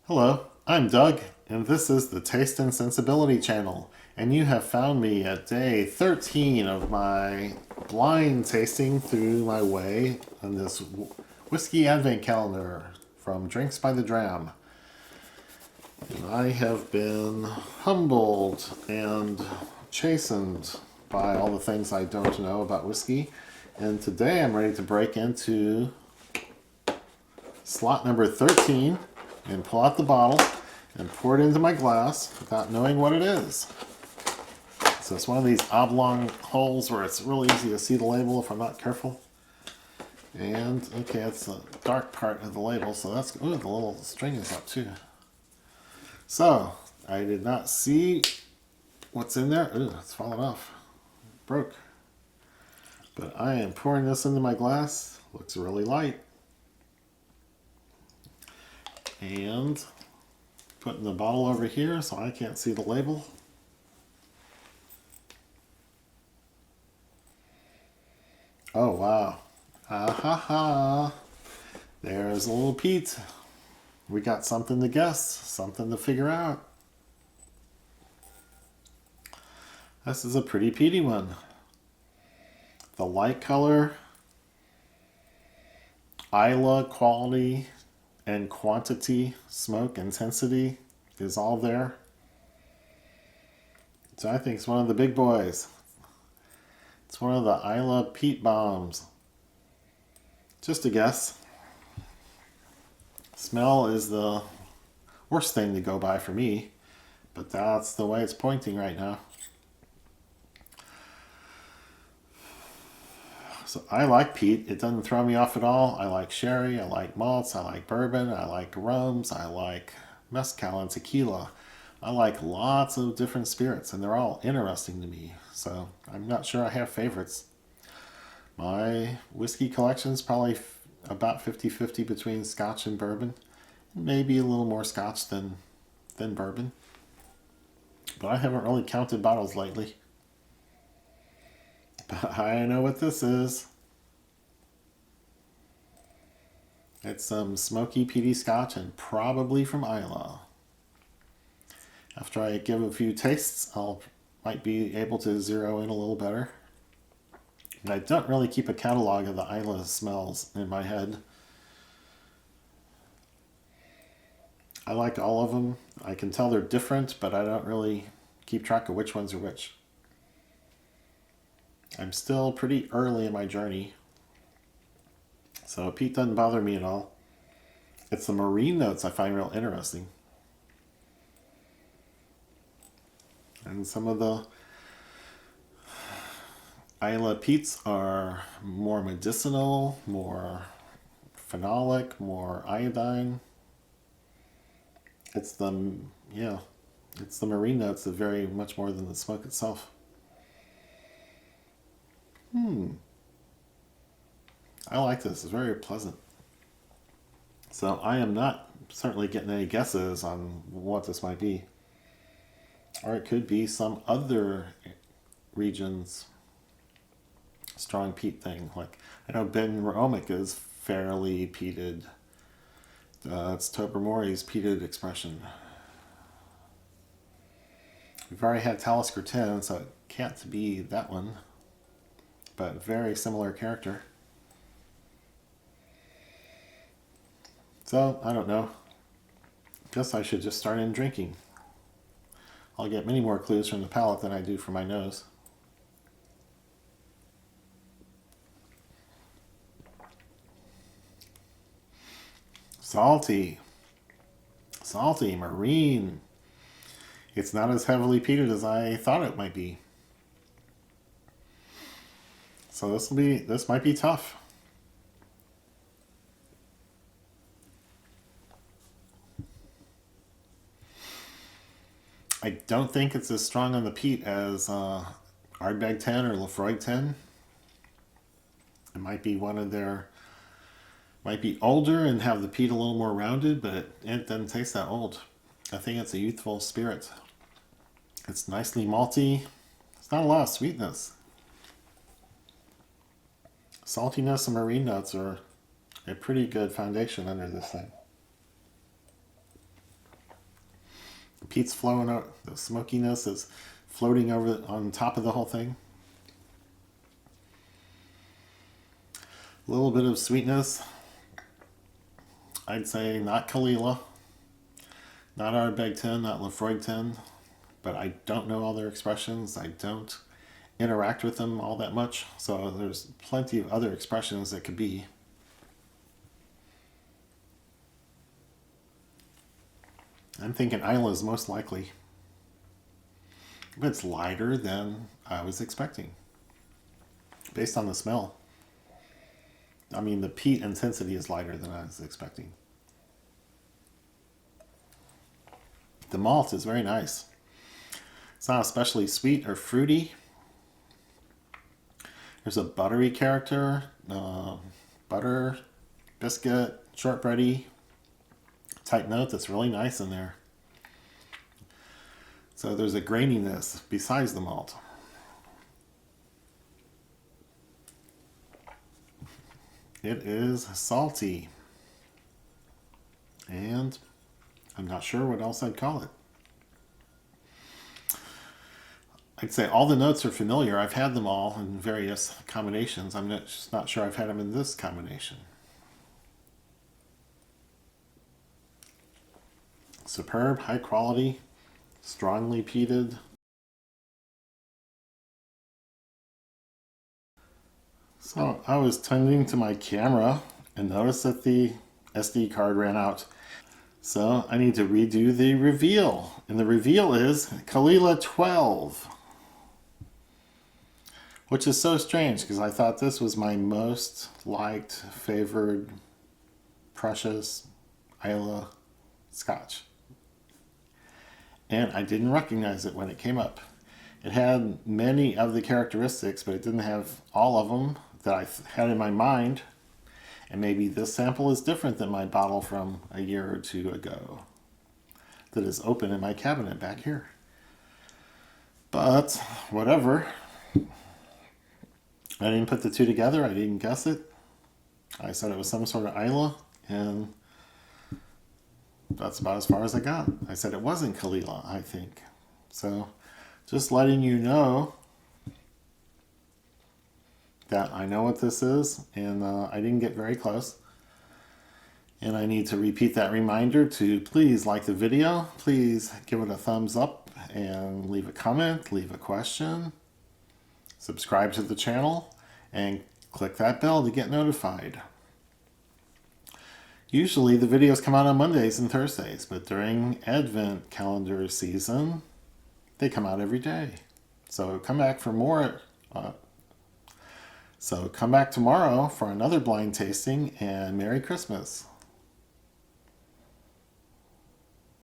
Hello, I'm Doug, and this is the Taste and Sensibility channel. And you have found me at day 13 of my blind tasting through my way on this whiskey advent calendar from Drinks by the Dram. And I have been humbled and chastened by all the things I don't know about whiskey. And today I'm ready to break into slot number 13 and pull out the bottle and pour it into my glass without knowing what it is. So it's one of these oblong holes where it's really easy to see the label if I'm not careful. And okay, it's the dark part of the label, so that's, ooh, the little string is up too. So I did not see what's in there. Ooh, it's fallen off. Broke. But I am pouring this into my glass. Looks really light. And putting the bottle over here so I can't see the label. Oh wow. Ah ha ha. There's a little peat. We got something to guess, something to figure out. This is a pretty peaty one. The light color, Islay quality and quantity, smoke intensity is all there. So I think it's one of the big boys. It's one of the Islay peat bombs. Just a guess. Smell is the worst thing to go by for me, but that's the way it's pointing right now. So I like peat. It doesn't throw me off at all. I like sherry, I like malts, I like bourbon, I like rums, I like mezcal and tequila. I like lots of different spirits, and they're all interesting to me. So I'm not sure I have favorites. My whiskey collection is probably about 50-50 between Scotch and bourbon. Maybe a little more Scotch than bourbon. But I haven't really counted bottles lately. But I know what this is. It's some smoky peaty Scotch and probably from Islay. After I give a few tastes, might be able to zero in a little better. And I don't really keep a catalog of the Islay smells in my head. I like all of them. I can tell they're different, but I don't really keep track of which ones are which. I'm still pretty early in my journey, so peat doesn't bother me at all. It's the marine notes I find real interesting. And some of the Islay peats are more medicinal, more phenolic, more iodine. It's the marine notes that vary much more than the smoke itself. I like this. It's very pleasant. So I am not certainly getting any guesses on what this might be. Or it could be some other region's strong peat thing. Like, I know Ben Romick is fairly peated. It's Tobermory's peated expression. We've already had Talisker 10, so it can't be that one. But very similar character. So, I don't know. Guess I should just start in drinking. I'll get many more clues from the palate than I do from my nose. Salty. Salty, marine. It's not as heavily peated as I thought it might be. So this might be tough. I don't think it's as strong on the peat as Ardbeg 10 or Lafroig 10. It might be might be older and have the peat a little more rounded, but it doesn't taste that old. I think it's a youthful spirit. It's nicely malty. It's not a lot of sweetness. Saltiness and marine notes are a pretty good foundation under this thing. peat's flowing out, the smokiness is floating over on top of the whole thing. A little bit of sweetness. I'd say not Caol Ila, not Ardbeg, not Laphroaig, but I don't know all their expressions. I don't interact with them all that much, so there's plenty of other expressions that could be. I'm thinking Islay is most likely, but it's lighter than I was expecting based on the smell. I mean, the peat intensity is lighter than I was expecting. The malt is very nice. It's not especially sweet or fruity. There's a buttery character, butter, biscuit, shortbready type note that's really nice in there. So there's a graininess besides the malt. It is salty. And I'm not sure what else I'd call it. I'd say all the notes are familiar. I've had them all in various combinations. I'm just not sure I've had them in this combination. Superb, high quality, strongly peated. So I was tending to my camera and noticed that the SD card ran out. So I need to redo the reveal. And the reveal is Caol Ila 12. Which is so strange because I thought this was my most liked, favored, precious Islay Scotch. And I didn't recognize it when it came up. It had many of the characteristics, but it didn't have all of them that I had in my mind. And maybe this sample is different than my bottle from a year or two ago that is open in my cabinet back here. But whatever. I didn't put the two together. I didn't guess it. I said it was some sort of Islay, and that's about as far as I got. I said it wasn't Caol Ila, I think. So just letting you know that I know what this is, and I didn't get very close. And I need to repeat that reminder to please like the video, please give it a thumbs up, and leave a comment, leave a question, subscribe to the channel, and click that bell to get notified. Usually the videos come out on Mondays and Thursdays, but during Advent calendar season, they come out every day. So come back for more. So come back tomorrow for another blind tasting, and Merry Christmas.